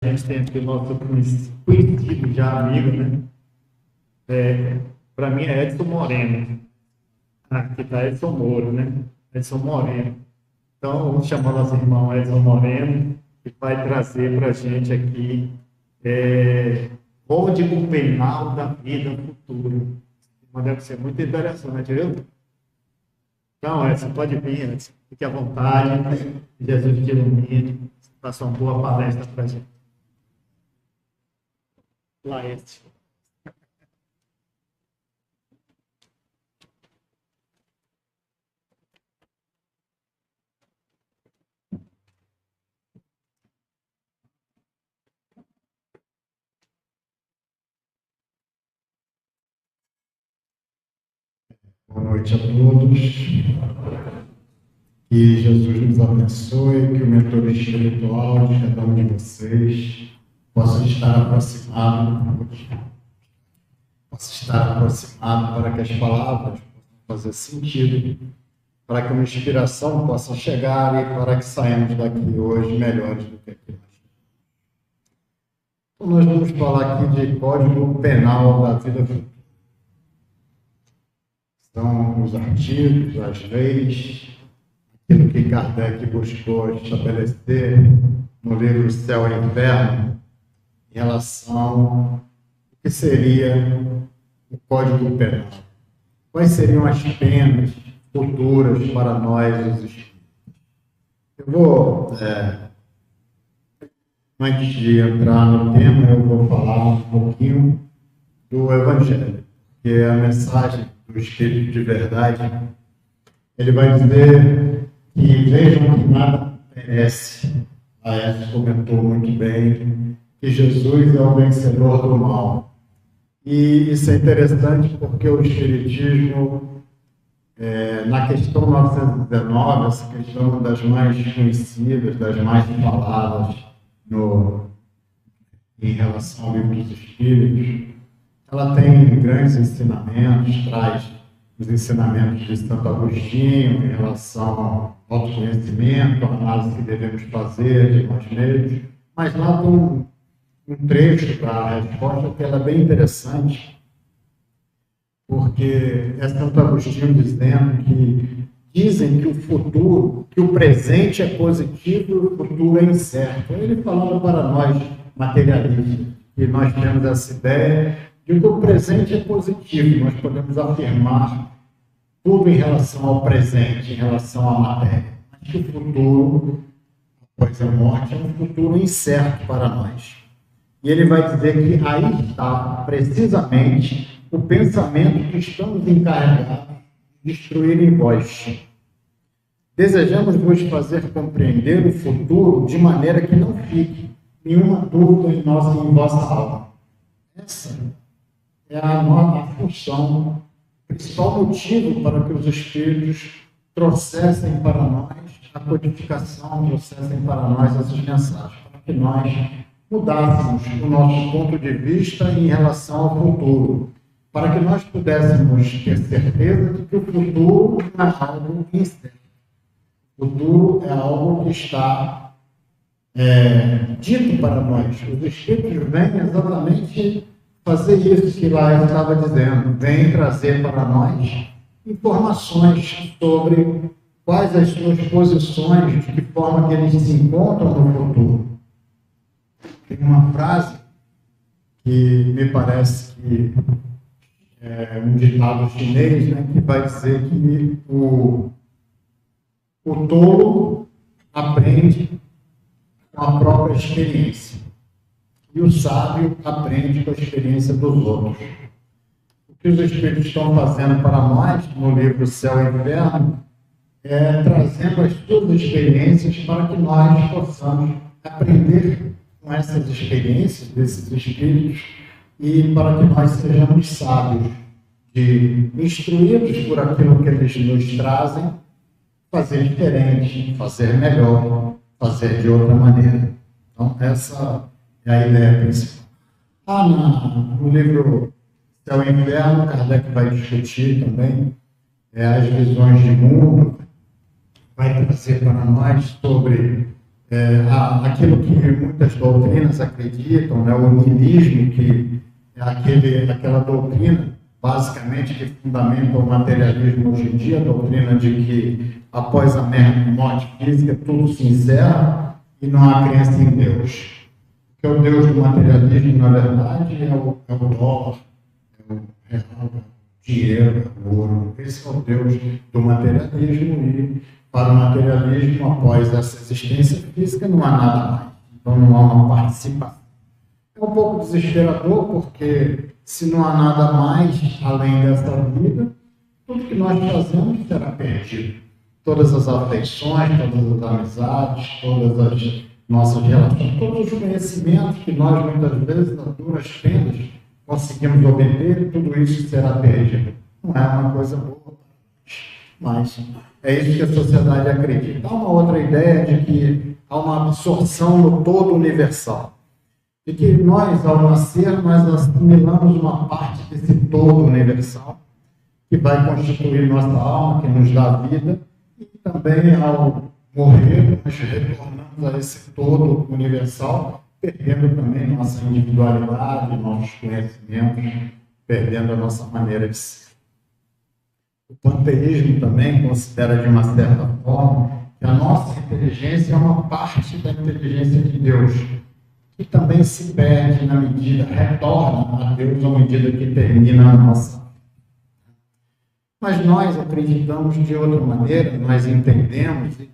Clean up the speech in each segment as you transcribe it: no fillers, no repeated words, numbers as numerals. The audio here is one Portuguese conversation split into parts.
A gente tem aqui o nosso conhecido já amigo, né? Para mim é Edson Moreno. Aqui está Edson Moura, né? Edson Moreno. Então, vamos chamar nosso irmão Edson Moreno, que vai trazer para a gente aqui Código Penal da Vida Futura. Mas deve ser muito interessante, viu? Então, Edson, pode vir, Edson. Fique à vontade. Jesus te ilumine. Faça uma boa palestra para a gente. Laerte. Boa noite a todos. Que Jesus nos abençoe, que o mentor espiritual de cada um de vocês possa estar aproximado para que as palavras possam fazer sentido, para que uma inspiração possa chegar e para que saímos daqui hoje melhores do que aqui. Então, nós vamos falar aqui de Código Penal da Vida Futura. São os artigos, as leis, aquilo que Kardec buscou estabelecer no livro Céu e Inferno, em relação ao que seria o Código Penal. Quais seriam as penas futuras para nós, os espíritos? Eu vou, antes de entrar no tema, eu vou falar um pouquinho do Evangelho, que é a mensagem do Espírito de Verdade. Ele vai dizer que vejam que nada perece. A Essa comentou muito bem que Jesus é o vencedor do mal. E isso é interessante porque o Espiritismo, na questão 919, essa questão é uma das mais conhecidas, das mais faladas em relação ao Livro dos Espíritos, ela tem grandes ensinamentos, traz os ensinamentos de Santo Agostinho em relação ao autoconhecimento, a análise que devemos fazer de nós mesmos, mas lá tem um trecho da resposta que ela é bem interessante, porque é Santo Agostinho dizendo que dizem que o futuro, que o presente é positivo e o futuro é incerto. Ele falando para nós materialistas, que nós temos essa ideia de que o presente é positivo, nós podemos afirmar tudo em relação ao presente, em relação à matéria. Mas que o futuro, após a morte, é um futuro incerto para nós. E ele vai dizer que aí está, precisamente, o pensamento que estamos encarregados de destruir em vós. Desejamos vos fazer compreender o futuro de maneira que não fique nenhuma dúvida em vossa alma. Essa é a função, o principal motivo para que os Espíritos trouxessem para nós a codificação, trouxessem para nós essas mensagens, para que nós mudássemos o nosso ponto de vista em relação ao futuro, para que nós pudéssemos ter certeza de que o futuro não é algo incerto. O futuro é algo que está dito para nós. Os Espíritos vêm exatamente fazer isso que lá eu estava dizendo, vem trazer para nós informações sobre quais as suas posições, de que forma que eles se encontram no futuro. Tem uma frase que me parece que é um ditado chinês, né, que vai dizer que o tolo aprende com a própria experiência. E o sábio aprende com a experiência dos outros. O que os Espíritos estão fazendo para nós, no livro Céu e Inferno, é trazendo as suas experiências para que nós possamos aprender com essas experiências desses Espíritos e para que nós sejamos sábios, instruídos por aquilo que eles nos trazem, fazer diferente, fazer melhor, fazer de outra maneira. Então, essa é a ideia principal. No livro Céu e Inferno, Kardec vai discutir também as visões de mundo, vai trazer para nós sobre Aquilo que muitas doutrinas acreditam, né, o niilismo, que é aquela doutrina, basicamente, que fundamenta o materialismo hoje em dia, a doutrina de que após a morte física tudo se encerra e não há crença em Deus. Porque o Deus do materialismo, na verdade, é o dólar, é o real, é o dinheiro, é o ouro. Esse é o Deus do materialismo e, para o materialismo, após essa existência física, não há nada mais. Então, não há uma participação. É um pouco desesperador, porque se não há nada mais além dessa vida, tudo que nós fazemos será perdido. Todas as afeições, todas as amizades, todas as nossas relações, todos os conhecimentos que nós, muitas vezes, a duras penas, conseguimos obter, tudo isso será perdido. Não é uma coisa boa, mas é isso que a sociedade acredita. Há uma outra ideia de que há uma absorção no todo universal. E que nós, ao nascer, nós assimilamos uma parte desse todo universal, que vai constituir nossa alma, que nos dá vida, e também, ao morrer, nós retornamos a esse todo universal, perdendo também nossa individualidade, nossos conhecimentos, perdendo a nossa maneira de ser. O panteísmo também considera, de uma certa forma, que a nossa inteligência é uma parte da inteligência de Deus, que também se perde na medida, retorna a Deus à medida que termina a nossa vida. Mas nós acreditamos de outra maneira, nós entendemos, e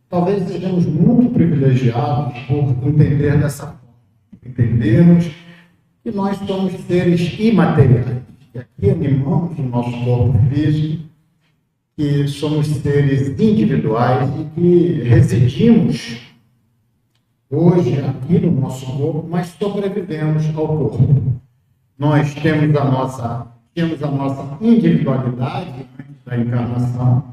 talvez sejamos muito privilegiados por entender dessa forma. Entendermos que nós somos seres imateriais, que aqui animamos o nosso corpo físico, que somos seres individuais e que residimos hoje aqui no nosso corpo, mas sobrevivemos ao corpo. Nós temos a nossa individualidade antes da encarnação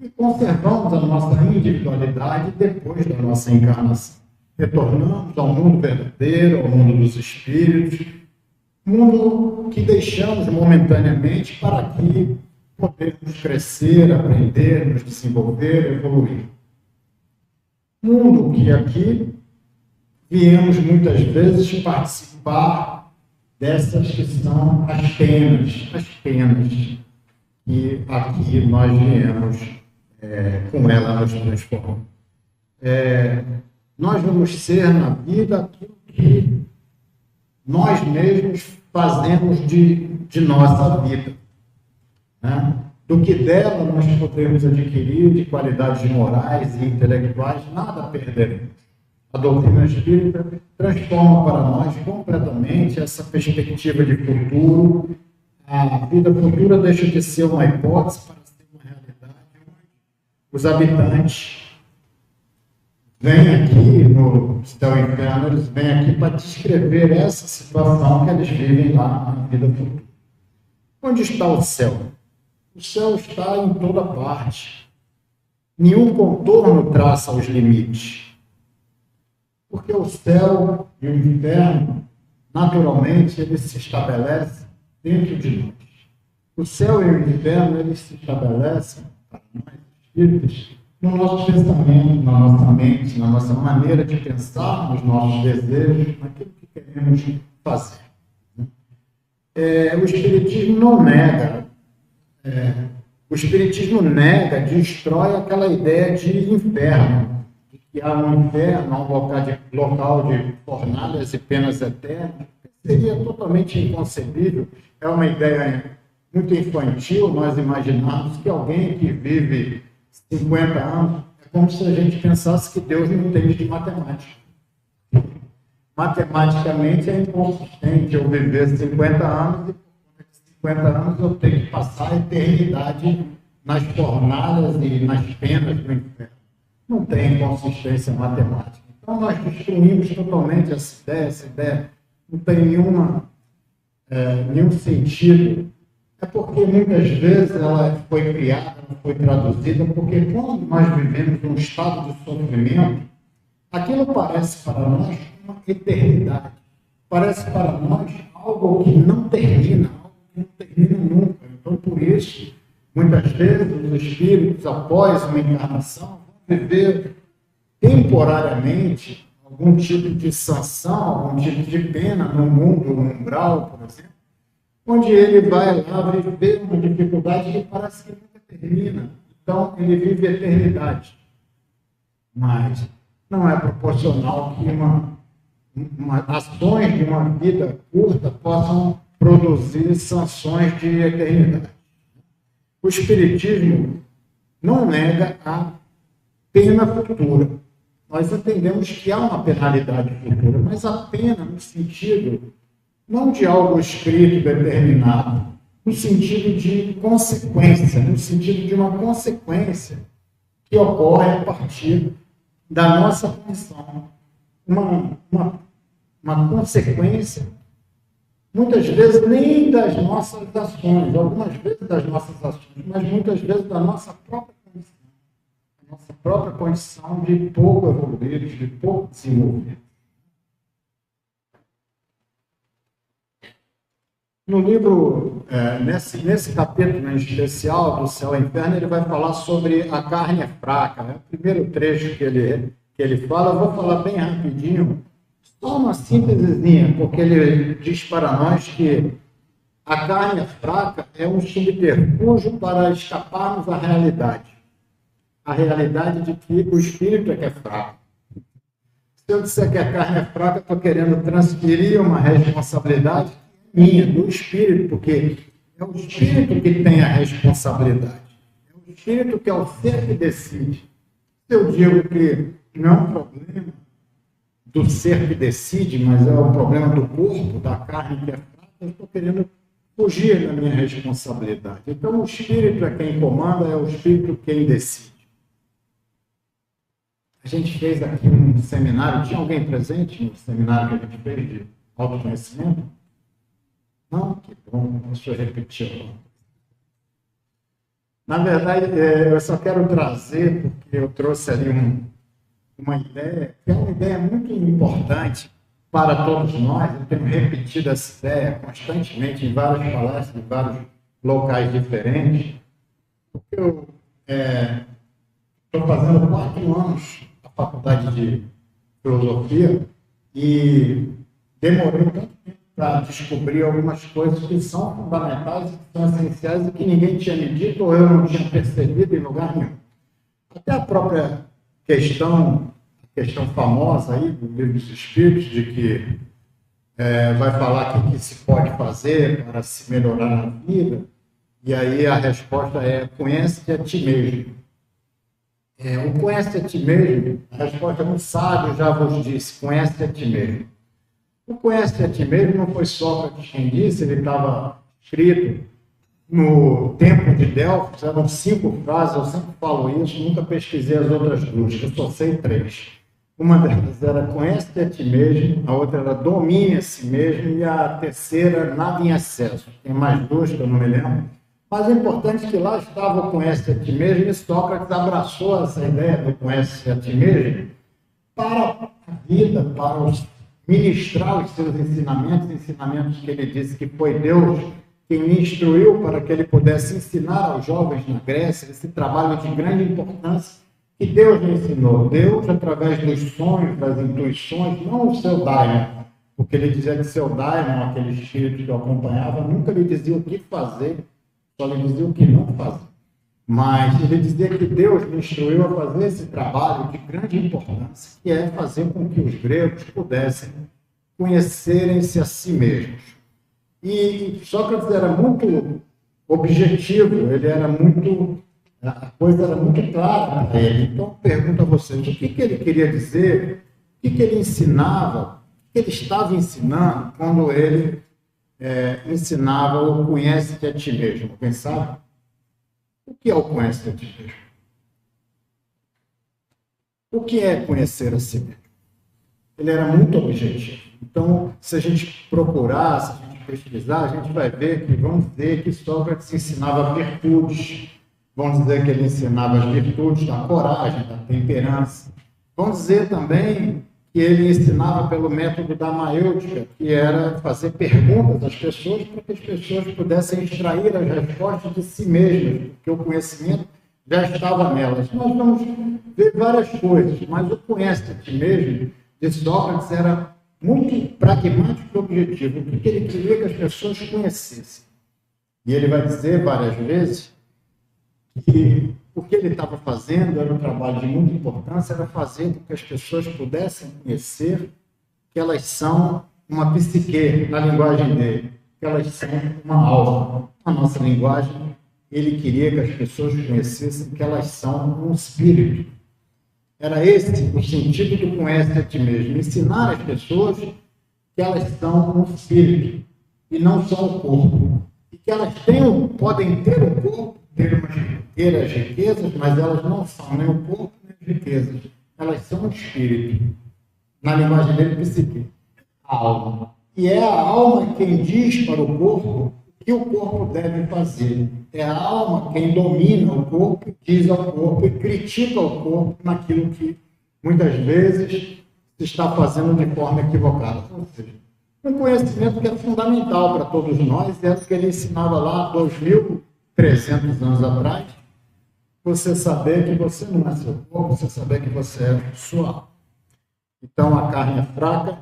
e conservamos a nossa individualidade depois da nossa encarnação. Retornamos ao mundo verdadeiro, ao mundo dos espíritos, mundo que deixamos momentaneamente para que podermos crescer, aprender, nos desenvolver, evoluir. Mundo que aqui viemos muitas vezes participar dessas que são as penas que aqui nós viemos com ela nos transformar. Nós vamos ser na vida aquilo que nós mesmos fazemos de nossa vida, né? Do que dela nós podemos adquirir de qualidades morais e intelectuais, nada perderemos. A doutrina espírita transforma para nós completamente essa perspectiva de futuro. A vida futura deixa de ser uma hipótese para ser uma realidade. Os habitantes vêm aqui no céu e inferno, eles vêm aqui para descrever essa situação que eles vivem lá na vida futura. Onde está o céu? O céu está em toda parte. Nenhum contorno traça os limites. Porque o céu e o inferno, naturalmente, eles se estabelecem dentro de nós. O céu e o inferno, eles se estabelecem, para nós, espíritos, no nosso pensamento, na nossa mente, na nossa maneira de pensar, nos nossos desejos, naquilo que queremos fazer. O Espiritismo não nega. O Espiritismo nega, destrói aquela ideia de inferno. Que há um inferno, há um local de fornalhas e penas eternas, seria totalmente inconcebível. É uma ideia muito infantil nós imaginarmos que alguém que vive 50 anos, é como se a gente pensasse que Deus não entende de matemática. Matematicamente é inconsistente eu viver 50 anos e por 50 anos eu tenho que passar a eternidade nas fornalhas e nas penas do inferno. Não tem consistência matemática. Então, nós destruímos totalmente essa ideia não tem nenhum sentido. É porque muitas vezes ela foi criada, não foi traduzida, porque quando nós vivemos um estado de sofrimento, aquilo parece para nós uma eternidade. Parece para nós algo que não termina, algo que não termina nunca. Então, por isso, muitas vezes os espíritos, após uma encarnação, viver temporariamente algum tipo de sanção, algum tipo de pena no mundo umbral, por exemplo, onde ele vai lá viver uma dificuldade que parece que nunca termina. Então, ele vive a eternidade. Mas não é proporcional que ações de uma vida curta possam produzir sanções de eternidade. O Espiritismo não nega a pena futura. Nós entendemos que há uma penalidade futura, mas a pena no sentido não de algo escrito, determinado, no sentido de consequência, no sentido de uma consequência que ocorre a partir da nossa condição. Uma consequência, muitas vezes nem das nossas ações, algumas vezes das nossas ações, mas muitas vezes da nossa própria condição. Nossa própria condição de pouco evoluídos, de pouco desenvolvidos. No livro, nesse capítulo em especial do Céu e Inferno, ele vai falar sobre a carne é fraca. Né? O primeiro trecho que ele fala, eu vou falar bem rapidinho, só uma síntesezinha, porque ele diz para nós que a carne é fraca é um subterfúgio para escaparmos da realidade. A realidade de que o espírito é que é fraco. Se eu disser que a carne é fraca, estou querendo transferir uma responsabilidade minha, do espírito, porque é o espírito que tem a responsabilidade. É o espírito que é o ser que decide. Se eu digo que não é um problema do ser que decide, mas é um problema do corpo, da carne que é fraca, eu estou querendo fugir da minha responsabilidade. Então, o espírito é quem comanda, é o espírito quem decide. A gente fez aqui um seminário, tinha alguém presente no seminário que a gente fez de autoconhecimento? Não? Que bom, deixa eu repetir. Na verdade, eu só quero trazer, porque eu trouxe ali uma ideia, que é uma ideia muito importante para todos nós. Eu tenho repetido essa ideia constantemente em várias palestras, em vários locais diferentes, porque eu estou fazendo 4 anos faculdade de filosofia e demorei tanto tempo para descobrir algumas coisas que são fundamentais, que são essenciais e que ninguém tinha me dito ou eu não tinha percebido em lugar nenhum. Até a própria questão famosa aí do Livro dos Espíritos, de que vai falar o que se pode fazer para se melhorar na vida, e aí a resposta é: conhece-te a ti mesmo. O conhece a ti mesmo, a resposta é um sábio já vos disse, conhece a ti mesmo. O conhece a ti mesmo não foi Sócrates quem disse, ele estava escrito no Templo de Delfos, eram 5 frases, eu sempre falo isso, nunca pesquisei as outras 2, eu só sei 3. Uma delas era conhece a ti mesmo, a outra era domine a si mesmo, e a terceira, nada em excesso. Tem mais 2 que eu não me lembro. Mas o importante é que lá estava o conhece a ti mesmo, e Sócrates abraçou essa ideia do conhece a ti mesmo para a vida, para ministrar os seus ensinamentos que ele disse que foi Deus quem me instruiu para que ele pudesse ensinar aos jovens na Grécia esse trabalho de grande importância que Deus me ensinou. Deus, através dos sonhos, das intuições, não o seu daimon, porque ele dizia que seu daimon, aquele espírito que o acompanhava, nunca lhe dizia o que fazer, só lhe dizia o que não fazer. Mas ele dizia que Deus me instruiu a fazer esse trabalho de grande importância, que é fazer com que os gregos pudessem conhecerem-se a si mesmos. E Sócrates era muito objetivo, a coisa era muito clara para ele. Então, eu pergunto a vocês, o que ele queria dizer, o que ele ensinava, o que ele estava ensinando quando ele ensinava o conhece-te a ti mesmo? Quem sabe? O que é o conhece-te a ti mesmo? O que é conhecer a si mesmo? Ele era muito objetivo. Então, se a gente procurar, se a gente pesquisar, a gente vai ver que vão dizer que Sócrates ensinava virtudes, vão dizer que ele ensinava as virtudes da coragem, da temperança. Vão dizer também que ele ensinava pelo método da maêutica, que era fazer perguntas às pessoas para que as pessoas pudessem extrair as respostas de si mesmas, porque o conhecimento já estava nelas. Nós vamos ver várias coisas, mas o conhece-te mesmo de Sócrates era muito pragmático e objetivo. O que ele queria que as pessoas conhecessem. E ele vai dizer várias vezes que o que ele estava fazendo era um trabalho de muita importância, era fazer com que as pessoas pudessem conhecer que elas são uma psique, na linguagem dele, que elas são uma alma. Na nossa linguagem, ele queria que as pessoas conhecessem que elas são um espírito. Era esse o sentido do conhece a ti mesmo, ensinar as pessoas que elas são um espírito e não só o corpo. E que elas podem ter o corpo, ter as riquezas, mas elas não são nem o corpo nem as riquezas. Elas são um espírito. Na linguagem dele, psique, a alma. E é a alma quem diz para o corpo o que o corpo deve fazer. É a alma quem domina o corpo, diz ao corpo e critica o corpo naquilo que muitas vezes se está fazendo de forma equivocada. Ou seja, um conhecimento que é fundamental para todos nós, é o que ele ensinava lá 2.300 anos atrás, você saber que você não é seu corpo, você saber que você é sua alma. Então a carne é fraca?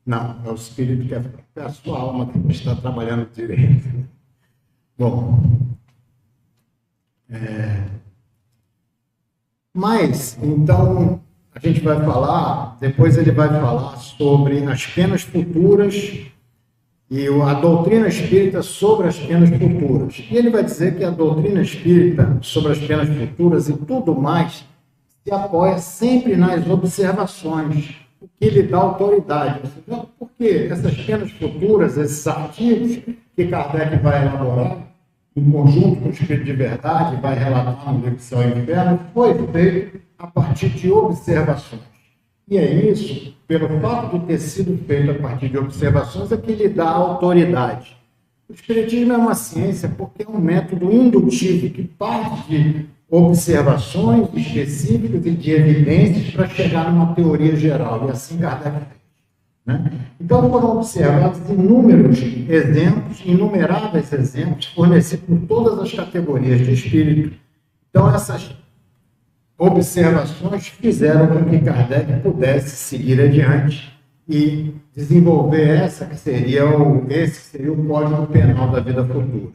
Não, é o espírito que é fraco, é a sua alma que não está trabalhando direito. Bom, mas, então, a gente vai falar, depois ele vai falar sobre as penas futuras e a doutrina espírita sobre as penas futuras. E ele vai dizer que a doutrina espírita sobre as penas futuras e tudo mais se apoia sempre nas observações, o que lhe dá autoridade. Porque essas penas futuras, esses artigos que Kardec vai elaborar, em conjunto com o Espírito de Verdade, vai relatar no livro Céu e Inferno, foi feito a partir de observações. E é isso, pelo fato de ter sido feito a partir de observações, é que lhe dá autoridade. O Espiritismo é uma ciência porque é um método indutivo que parte de observações específicas e de evidências para chegar numa teoria geral. E assim Kardec fez. Né? Então foram observados inúmeros exemplos, inumeráveis exemplos, fornecidos por todas as categorias de espírito. Então essas observações fizeram com que Kardec pudesse seguir adiante e desenvolver esse que seria o Código Penal da Vida Futura.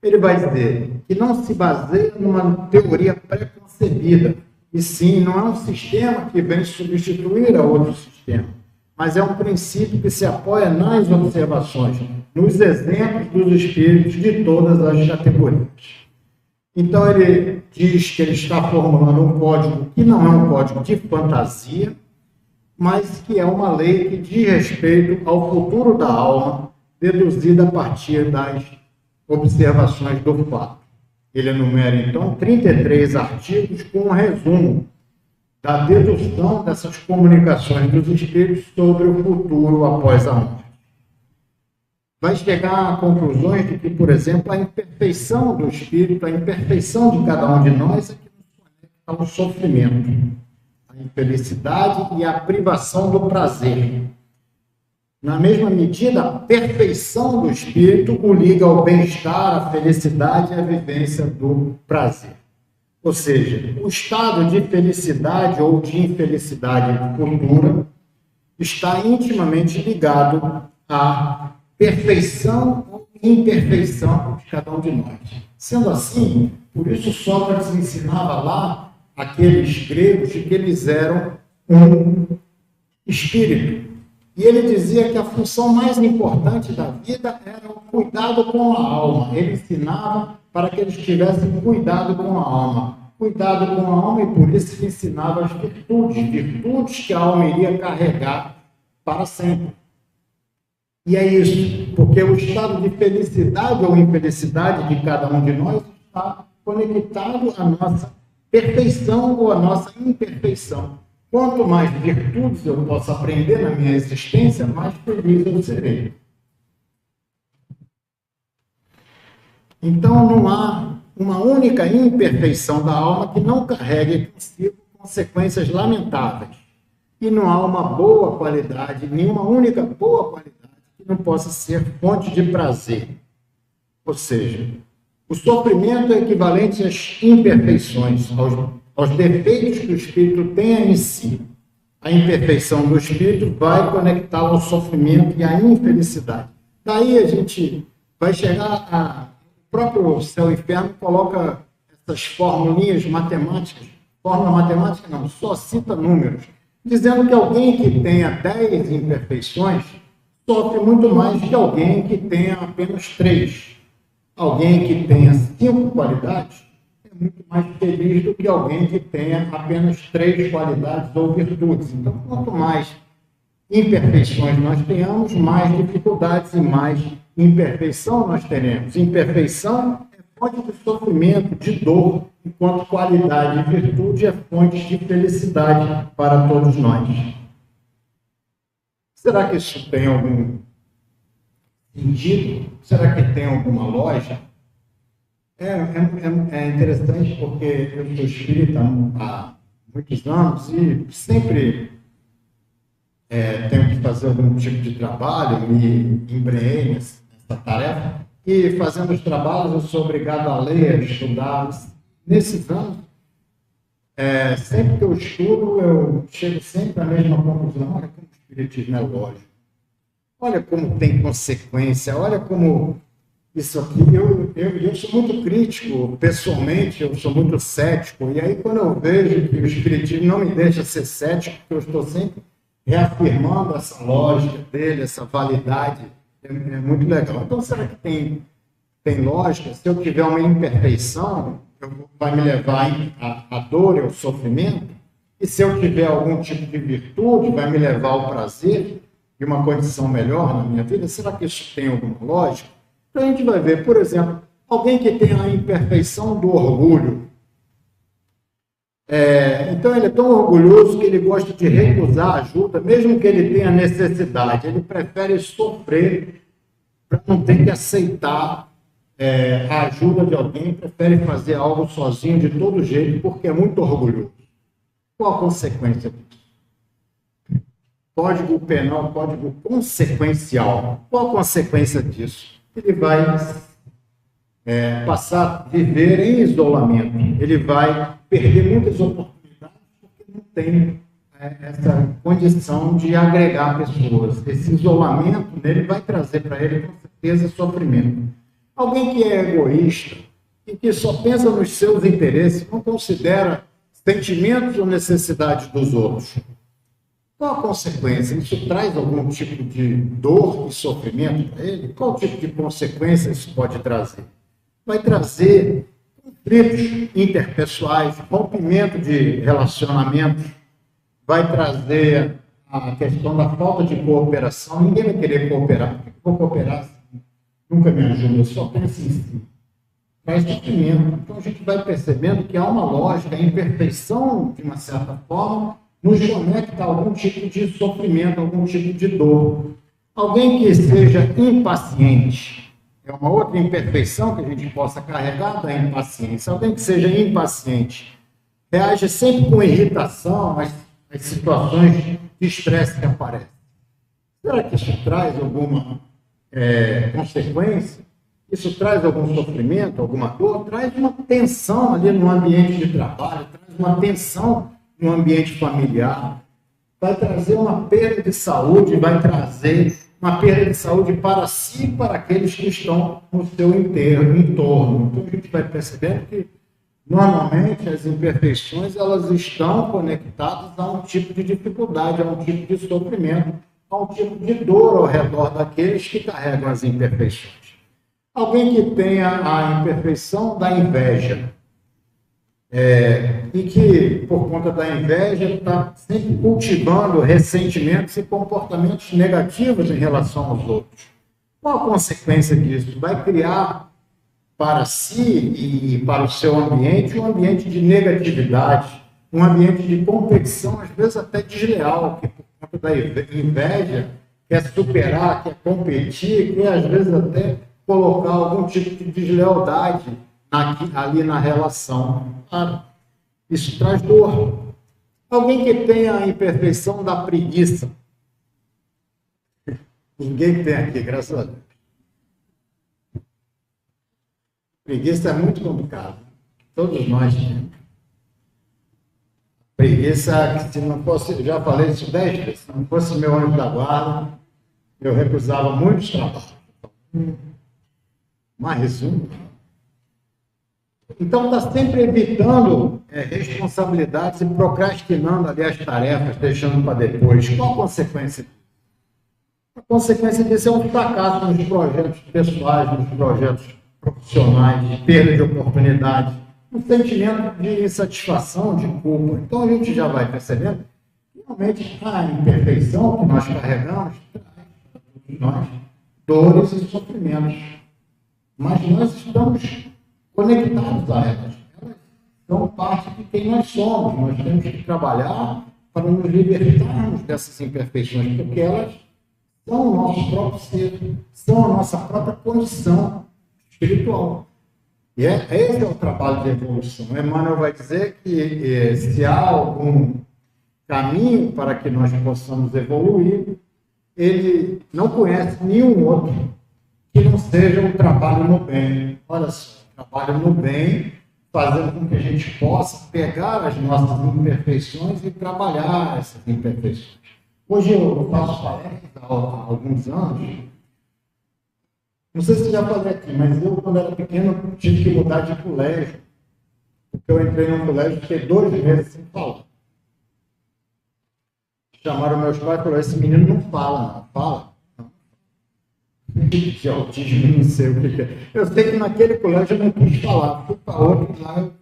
Ele vai dizer que não se baseia numa teoria pré-concebida, e sim, não é um sistema que vem substituir a outro sistema, mas é um princípio que se apoia nas observações, nos exemplos dos espíritos de todas as categorias. Então ele diz que ele está formulando um código que não é um código de fantasia, mas que é uma lei que diz respeito ao futuro da alma, deduzida a partir das observações do fato. Ele enumera, então, 33 artigos com um resumo da dedução dessas comunicações dos espíritos sobre o futuro após a morte. Vai chegar a conclusões de que, por exemplo, a imperfeição do espírito, a imperfeição de cada um de nós é que nos conecta ao sofrimento, a infelicidade e a privação do prazer. Na mesma medida, a perfeição do espírito o liga ao bem-estar, à felicidade e à vivência do prazer. Ou seja, o estado de felicidade ou de infelicidade futura está intimamente ligado à perfeição ou imperfeição de cada um de nós. Sendo assim, por isso Sócrates ensinava lá aqueles gregos de que eles eram um espírito. E ele dizia que a função mais importante da vida era o cuidado com a alma. Ele ensinava para que eles tivessem cuidado com a alma. Cuidado com a alma, e por isso ele ensinava as virtudes que a alma iria carregar para sempre. E é isso, porque o estado de felicidade ou infelicidade de cada um de nós está conectado à nossa perfeição ou à nossa imperfeição. Quanto mais virtudes eu posso aprender na minha existência, mais feliz eu serei. Então, não há uma única imperfeição da alma que não carregue consigo consequências lamentáveis. E não há uma boa qualidade, nenhuma única boa qualidade que não possa ser fonte de prazer. Ou seja, O sofrimento é equivalente às imperfeições, aos defeitos que o espírito tem em si. A imperfeição do espírito vai conectá-lo ao sofrimento e à infelicidade. Daí a gente vai chegar a... O próprio céu e inferno coloca essas formulinhas matemáticas. Fórmula matemática não, só cita números. Dizendo que alguém que tenha 10 imperfeições sofre muito mais que alguém que tenha apenas 3. Alguém que tenha 5 qualidades é muito mais feliz do que alguém que tenha apenas 3 qualidades ou virtudes. Então, quanto mais imperfeições nós tenhamos, mais dificuldades e mais imperfeição nós teremos. Imperfeição é fonte de sofrimento, de dor, enquanto qualidade e virtude é fonte de felicidade para todos nós. Será que isso tem algum sentido? Será que tem alguma lógica? É interessante porque eu sou espírita há muitos anos e sempre tenho que fazer algum tipo de trabalho, me embrenhei nessa tarefa, e fazendo os trabalhos eu sou obrigado a ler, a estudar. Nesses anos, sempre que eu estudo, eu chego sempre à mesma conclusão: olha como o espiritismo é lógico, olha como tem consequência, olha como isso aqui. Eu sou muito crítico, pessoalmente, eu sou muito cético, e aí quando eu vejo que o espiritismo não me deixa ser cético, porque eu estou sempre reafirmando essa lógica dele, essa validade, é muito legal. Então, será que tem lógica? Se eu tiver uma imperfeição, vai me levar à dor e ao sofrimento? E se eu tiver algum tipo de virtude, vai me levar ao prazer e uma condição melhor na minha vida? Será que isso tem alguma lógica? Então, a gente vai ver, por exemplo, alguém que tem a imperfeição do orgulho. Então, ele é tão orgulhoso que ele gosta de recusar ajuda, mesmo que ele tenha necessidade. Ele prefere sofrer para não ter que aceitar a ajuda de alguém, prefere fazer algo sozinho de todo jeito, porque é muito orgulhoso. Qual a consequência disso? Código penal, código consequencial. Qual a consequência disso? Ele vai passar a viver em isolamento. Ele vai perder muitas oportunidades porque não tem essa condição de agregar pessoas. Esse isolamento nele vai trazer para ele, com certeza, sofrimento. Alguém que é egoísta e que só pensa nos seus interesses, não considera sentimentos ou necessidades dos outros. Qual a consequência? Isso traz algum tipo de dor e sofrimento para ele? Qual tipo de consequência isso pode trazer? Vai trazer conflitos interpessoais, rompimento de relacionamentos, vai trazer a questão da falta de cooperação. Ninguém vai querer cooperar. Por que eu vou cooperar? Nunca me ajuda, eu só penso em si. Traz sofrimento. Então a gente vai percebendo que há uma lógica, a imperfeição, de uma certa forma, nos conecta a algum tipo de sofrimento, algum tipo de dor. Alguém que seja impaciente, é uma outra imperfeição que a gente possa carregar da impaciência. Alguém que seja impaciente, reage sempre com irritação às situações de estresse que aparecem. Será que isso traz alguma consequência? Isso traz algum sofrimento, alguma dor? Traz uma tensão ali no ambiente de trabalho, traz uma tensão no ambiente familiar, vai trazer uma perda de saúde, vai trazer uma perda de saúde para si e para aqueles que estão no seu entorno. Então a gente vai percebendo que normalmente as imperfeições elas estão conectadas a um tipo de dificuldade, a um tipo de sofrimento, a um tipo de dor ao redor daqueles que carregam as imperfeições. Alguém que tenha a imperfeição da inveja, e que, por conta da inveja, está sempre cultivando ressentimentos e comportamentos negativos em relação aos outros. Qual a consequência disso? Vai criar para si e para o seu ambiente um ambiente de negatividade, um ambiente de competição, às vezes até desleal, que por conta da inveja quer superar, quer competir, quer às vezes até colocar algum tipo de deslealdade ali na relação. Isso traz dor. Alguém que tenha a imperfeição da preguiça. Ninguém tem aqui, graças a Deus. Preguiça é muito complicado. Todos nós temos. Preguiça, que se não fosse, eu já falei isso 10 vezes, se não fosse meu anjo da guarda, eu recusava muitos trabalhos. Mais um. Então, está sempre evitando responsabilidades e procrastinando ali as tarefas, deixando para depois. Qual a consequência? A consequência disso é um fracasso nos projetos pessoais, nos projetos profissionais, de perda de oportunidade, um sentimento de insatisfação, de culpa. Então, a gente já vai percebendo que realmente a imperfeição que nós carregamos traz para todos nós dores e sofrimentos. Mas nós estamos conectados a elas. Elas são parte de quem nós somos. Nós temos que trabalhar para nos libertarmos dessas imperfeições, porque elas são o nosso próprio ser, são a nossa própria condição espiritual. E esse é o trabalho de evolução. Emmanuel vai dizer que se há algum caminho para que nós possamos evoluir, ele não conhece nenhum outro que não seja um trabalho no bem. Olha só, trabalho no bem, fazendo com que a gente possa pegar as nossas imperfeições e trabalhar essas imperfeições. Hoje eu faço palestras há alguns anos. Não sei se já falei aqui, mas eu, quando era pequeno, tive que mudar de colégio. Porque eu entrei num colégio e fiquei 2 meses sem falar. Chamaram meus pais e falaram: esse menino não fala, não. Fala. De autismo, não sei o que é. Eu sei que naquele colégio eu não quis falar. Fui para outro e lá eu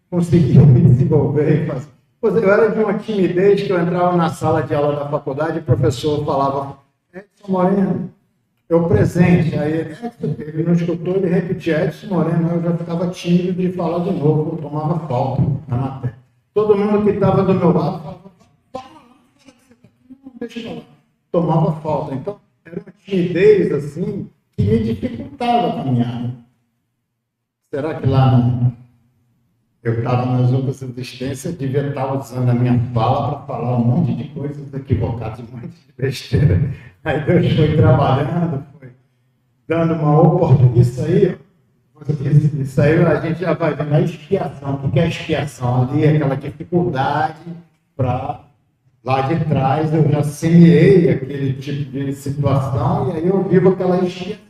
consegui me desenvolver e fazer. Pois eu era de uma timidez que eu entrava na sala de aula da faculdade e o professor falava: Edson Moreno, eu presente. Aí ele não escutou, ele repetia: Edson Moreno. Eu já ficava tímido de falar de novo, eu tomava falta na matéria. Todo mundo que estava do meu lado falava: não, deixa eu falar. Tomava falta. Então, era uma timidez assim que me dificultava a caminhada. Será que lá eu estava nas outras existências, devia estar usando a minha fala para falar um monte de coisas equivocadas, um monte de besteira. Aí Deus foi trabalhando, foi dando uma oportunidade. Isso aí a gente já vai vendo a expiação. O que é a expiação? Ali é aquela dificuldade para lá de trás eu já semeei aquele tipo de situação e aí eu vivo aquela expiação.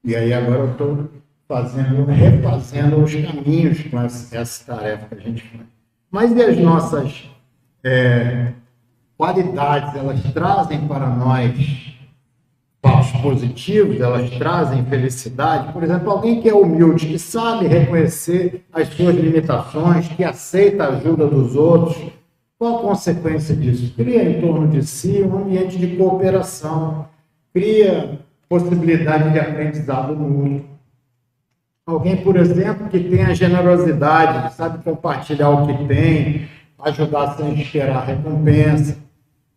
E aí agora eu estou refazendo os caminhos com essa tarefa que a gente faz. Mas e as nossas qualidades, elas trazem para nós fatos positivos, elas trazem felicidade? Por exemplo, alguém que é humilde, que sabe reconhecer as suas limitações, que aceita a ajuda dos outros, qual a consequência disso? Cria em torno de si um ambiente de cooperação, cria possibilidade de aprendizado mútuo. Alguém, por exemplo, que tem a generosidade, sabe compartilhar o que tem, ajudar sem esperar recompensa.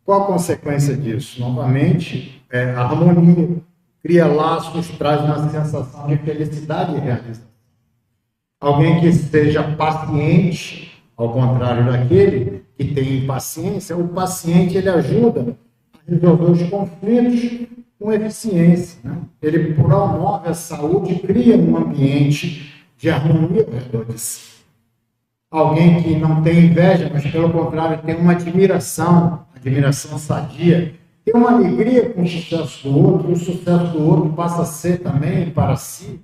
Qual a consequência disso? Novamente, a harmonia. Cria laços, traz uma sensação de felicidade e realização. Alguém que seja paciente, ao contrário daquele que tem impaciência, o paciente ele ajuda a resolver os conflitos com eficiência, né? Ele promove a saúde e cria um ambiente de harmonia ao redor de si. Alguém que não tem inveja, mas pelo contrário tem uma admiração sadia, tem uma alegria com o sucesso do outro, e o sucesso do outro passa a ser também para si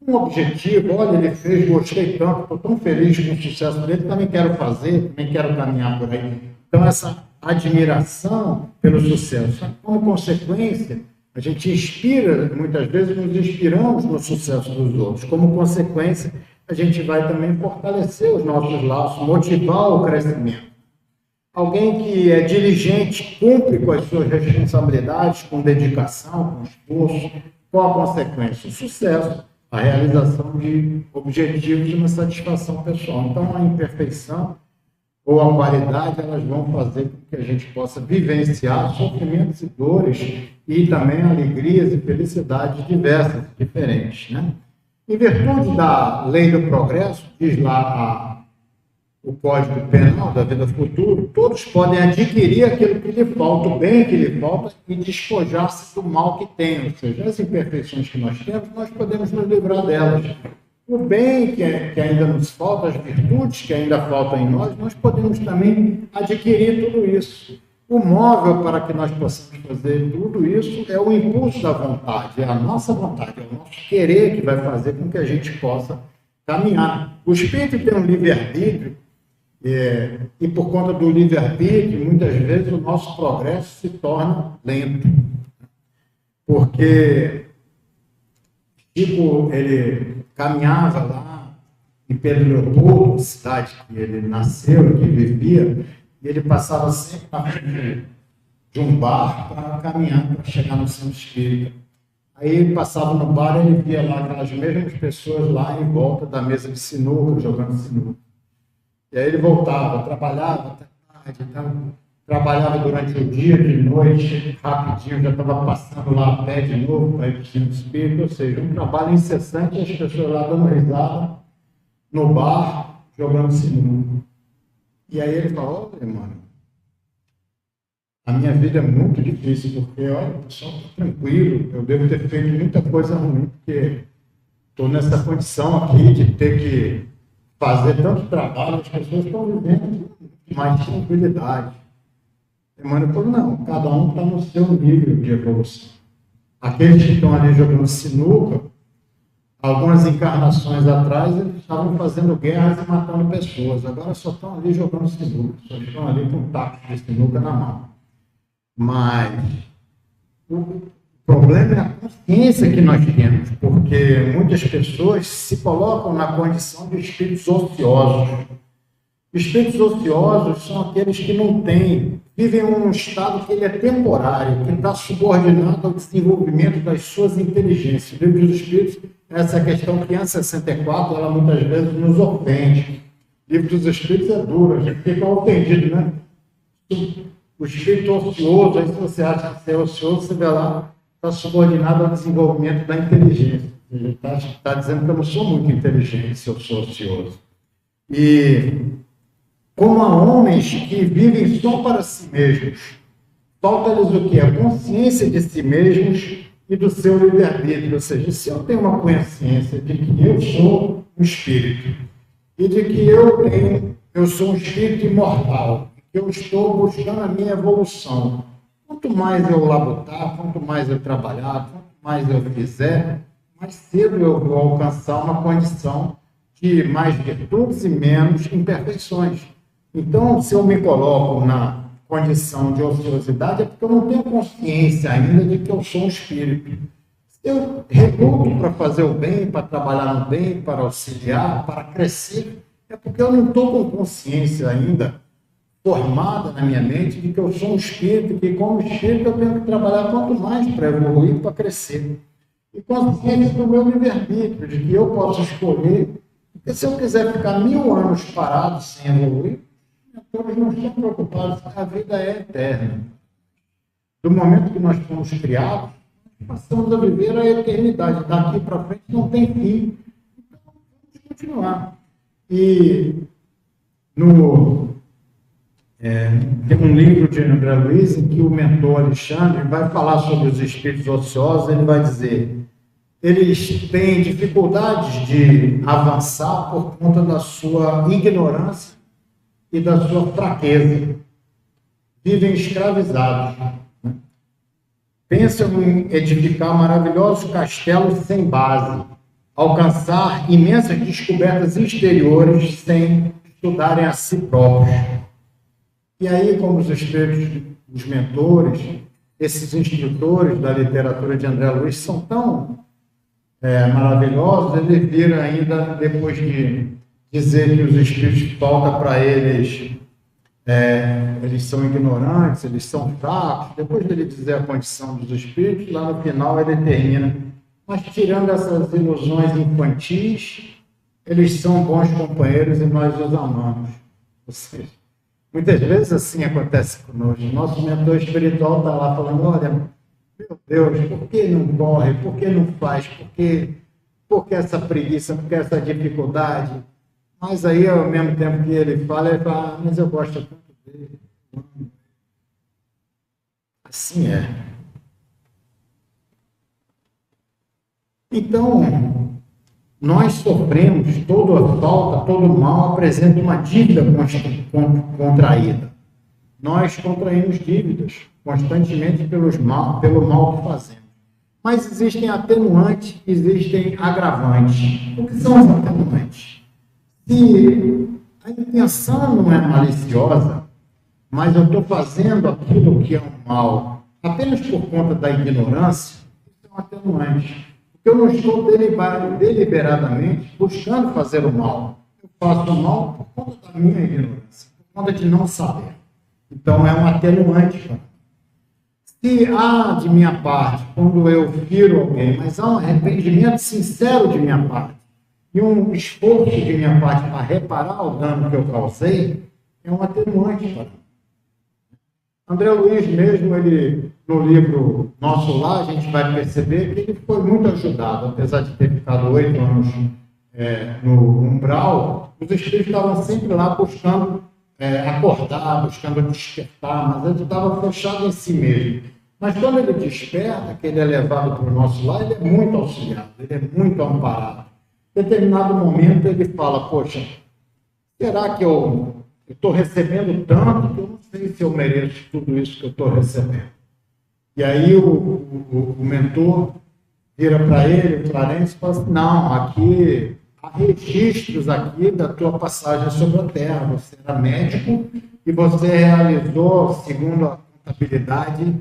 um objetivo. Olha, ele fez, gostei tanto, estou tão feliz com o sucesso dele, também quero fazer, também quero caminhar por aí. Então essa admiração pelo sucesso, como consequência, a gente inspira, muitas vezes nos inspiramos no sucesso dos outros. Como consequência, a gente vai também fortalecer os nossos laços, motivar o crescimento. Alguém que é diligente, cumpre com as suas responsabilidades, com dedicação, com esforço. Qual a consequência? O sucesso, a realização de objetivos e uma satisfação pessoal. Então, a imperfeição ou a qualidade, elas vão fazer com que a gente possa vivenciar sofrimentos e dores e também alegrias e felicidades diversas, diferentes, né? Em virtude da lei do progresso, diz lá o Código Penal da Vida Futura, todos podem adquirir aquilo que lhe falta, o bem que lhe falta, e despojar-se do mal que tem. Ou seja, as imperfeições que nós temos, nós podemos nos livrar delas. O bem que ainda nos falta, as virtudes que ainda faltam em nós podemos também adquirir tudo isso. O móvel para que nós possamos fazer tudo isso é o impulso da vontade, é a nossa vontade, é o nosso querer que vai fazer com que a gente possa caminhar. O espírito tem um livre-arbítrio, e por conta do livre-arbítrio, muitas vezes o nosso progresso se torna lento. Porque Chico, ele caminhava lá em Pedro Leopoldo, cidade que ele nasceu, que vivia, e ele passava sempre na frente de um bar para caminhar, para chegar no centro espírita. Aí ele passava no bar e ele via lá aquelas mesmas pessoas lá em volta da mesa de sinuca, jogando sinuca. E aí ele voltava, trabalhava até tarde, então, trabalhava durante o dia, de noite, rapidinho, já estava passando lá a pé de novo para ir para o centro espírita, ou seja, um trabalho incessante, as pessoas lá dando risada, no bar, jogando sinuca. E aí ele falou: olha, mano, a minha vida é muito difícil, porque, olha, o pessoal está tranquilo, eu devo ter feito muita coisa ruim, porque estou nessa condição aqui de ter que fazer tanto trabalho, as pessoas estão vivendo com mais tranquilidade. Emmanuel falou: não, cada um está no seu nível de evolução. Aqueles que estão ali jogando sinuca, algumas encarnações atrás, eles estavam fazendo guerras e matando pessoas. Agora só estão ali jogando sinuca, só estão ali com um taco de sinuca na mão. Mas o problema é a consciência que nós temos, porque muitas pessoas se colocam na condição de espíritos ociosos. Espíritos ociosos são aqueles que não têm, vivem em um estado que ele é temporário, que está subordinado ao desenvolvimento das suas inteligências. O livro dos Espíritos, essa questão 564, ela muitas vezes nos ofende. O livro dos Espíritos é duro, a gente fica ofendido, né? O espírito ocioso, aí se você acha que você é ocioso, você vê lá, está subordinado ao desenvolvimento da inteligência. Ele está dizendo que eu não sou muito inteligente se eu sou ocioso. E como há homens que vivem só para si mesmos, falta-lhes o quê? A consciência de si mesmos e do seu livre-arbítrio. Ou seja, se eu tenho uma consciência de que eu sou um espírito e de que eu sou um espírito imortal, que eu estou buscando a minha evolução, quanto mais eu labutar, quanto mais eu trabalhar, quanto mais eu fizer, mais cedo eu vou alcançar uma condição de mais virtudes e menos imperfeições. Então, se eu me coloco na condição de ociosidade, é porque eu não tenho consciência ainda de que eu sou um espírito. Se eu reluto para fazer o bem, para trabalhar no bem, para auxiliar, para crescer, é porque eu não estou com consciência ainda formada na minha mente de que eu sou um espírito, que como espírito eu tenho que trabalhar quanto mais para evoluir, para crescer. E consciência do meu livre-arbítrio, de que eu posso escolher, porque se eu quiser ficar 1000 anos parado sem evoluir, todos não estão preocupados, a vida é eterna. Do momento que nós fomos criados, passamos a viver a eternidade. Daqui para frente não tem fim. Então, vamos continuar. E tem um livro de André Luiz em que o mentor Alexandre vai falar sobre os espíritos ociosos. Ele vai dizer: eles têm dificuldades de avançar por conta da sua ignorância e da sua fraqueza. Vivem escravizados. Pensam em edificar maravilhosos castelos sem base, alcançar imensas descobertas exteriores sem estudarem a si próprios. E aí, como os espíritos, os mentores, esses instrutores da literatura de André Luiz são tão maravilhosos, ele vira ainda, depois de dizer que os espíritos falta para eles, eles são ignorantes, eles são fracos, depois dele dizer a condição dos espíritos, lá no final ele termina: mas tirando essas ilusões infantis, eles são bons companheiros e nós os amamos. Ou seja, muitas vezes assim acontece conosco. Nosso mentor espiritual está lá falando: olha, meu Deus, por que não corre? Por que não faz? Por que essa preguiça? Por que essa dificuldade? Mas aí, ao mesmo tempo que ele fala: mas eu gosto tanto dele. Assim é. Então, nós sofremos, toda falta, todo mal apresenta uma dívida contraída. Nós contraímos dívidas constantemente pelo mal que fazemos. Mas existem atenuantes, existem agravantes. O que são os atenuantes? Se a intenção não é maliciosa, mas eu estou fazendo aquilo que é um mal apenas por conta da ignorância, isso é um atenuante. Porque eu não estou deliberadamente buscando fazer o mal. Eu faço o mal por conta da minha ignorância, por conta de não saber. Então, é um atenuante para mim. Se há de minha parte, quando eu firo alguém, mas há um arrependimento sincero de minha parte, e um esforço de minha parte para reparar o dano que eu causei, é um atenuante para mim. André Luiz mesmo, ele, no livro Nosso Lar, a gente vai perceber que ele foi muito ajudado, apesar de ter ficado 8 anos no umbral, os espíritos estavam sempre lá buscando acordar, buscando despertar, mas ele estava fechado em si mesmo. Mas quando ele desperta, que ele é levado para o nosso lar, ele é muito auxiliado, ele é muito amparado. Em determinado momento ele fala, poxa, será que eu estou recebendo tanto que eu não sei se eu mereço tudo isso que eu estou recebendo? E aí o mentor vira para ele, o Clarence, e fala assim, não, aqui há registros aqui da tua passagem sobre a Terra. Você era médico e você realizou, segundo a contabilidade,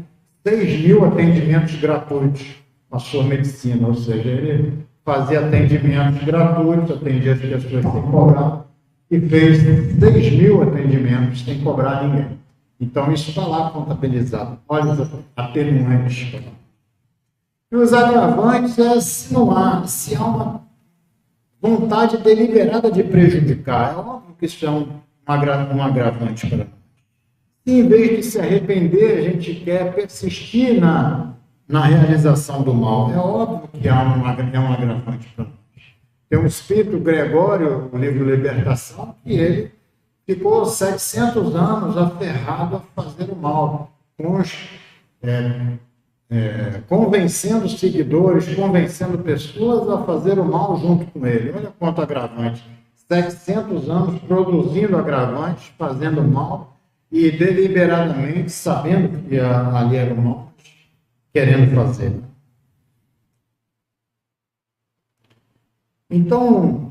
6.000 atendimentos gratuitos na sua medicina, ou seja, ele fazia atendimentos gratuitos, atendia as pessoas sem cobrar, e fez 6.000 atendimentos sem cobrar ninguém. Então, isso está lá contabilizado. Olha os atenuantes. E os agravantes é se há uma vontade deliberada de prejudicar. É óbvio que isso é um agravante para nós. Se em vez de se arrepender, a gente quer persistir na realização do mal, é óbvio que é um agravante para nós. Tem um espírito, Gregório, no livro Libertação, que ele ficou 700 anos aferrado a fazer o mal, convencendo seguidores, convencendo pessoas a fazer o mal junto com ele. Olha quanto agravante. 700 anos produzindo agravantes, fazendo mal, e deliberadamente, sabendo que ali era o mal, querendo fazer. Então,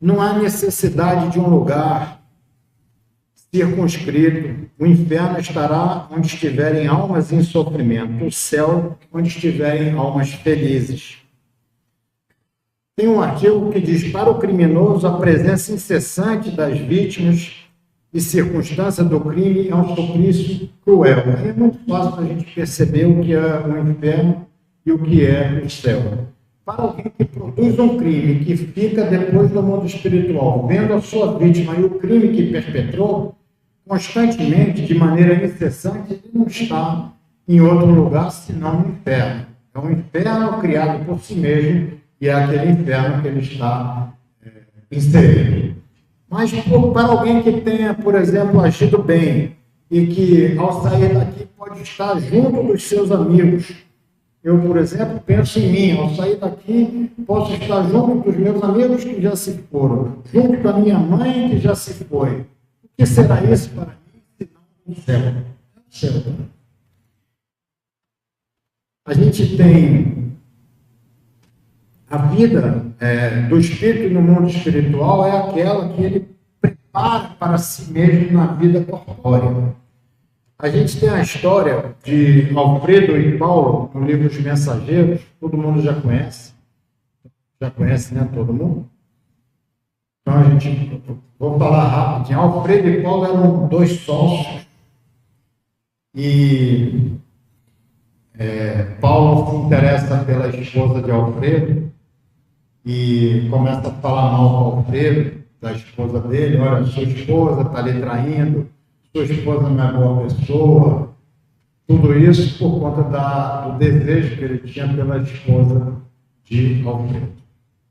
não há necessidade de um lugar circunscrito. O inferno estará onde estiverem almas em sofrimento, o céu onde estiverem almas felizes. Tem um artigo que diz, para o criminoso, a presença incessante das vítimas e circunstância do crime é um suplício cruel. É muito fácil a gente perceber o que é o inferno e o que é o céu. Para alguém que produz um crime, que fica depois do mundo espiritual, vendo a sua vítima e o crime que perpetrou, constantemente, de maneira incessante, ele não está em outro lugar senão no inferno. É um inferno criado por si mesmo e é aquele inferno que ele está inserido. Mas para alguém que tenha, por exemplo, agido bem e que, ao sair daqui, pode estar junto dos seus amigos. Eu, por exemplo, penso em mim. Ao sair daqui, posso estar junto dos meus amigos que já se foram, junto da minha mãe que já se foi. O que será isso para mim, senão o céu? O céu. A gente tem a vida do espírito no mundo espiritual é aquela que ele prepara para si mesmo na vida corpórea. A gente tem a história de Alfredo e Paulo no livro Os Mensageiros, todo mundo já conhece. Já conhece, né? Todo mundo? Então vou falar rapidinho. Alfredo e Paulo eram 2 sócios e Paulo se interessa pela esposa de Alfredo e começa a falar mal com Alfredo, da esposa dele. Olha, sua esposa está lhe traindo, sua esposa não é boa pessoa. Tudo isso por conta do desejo que ele tinha pela esposa de Alfredo.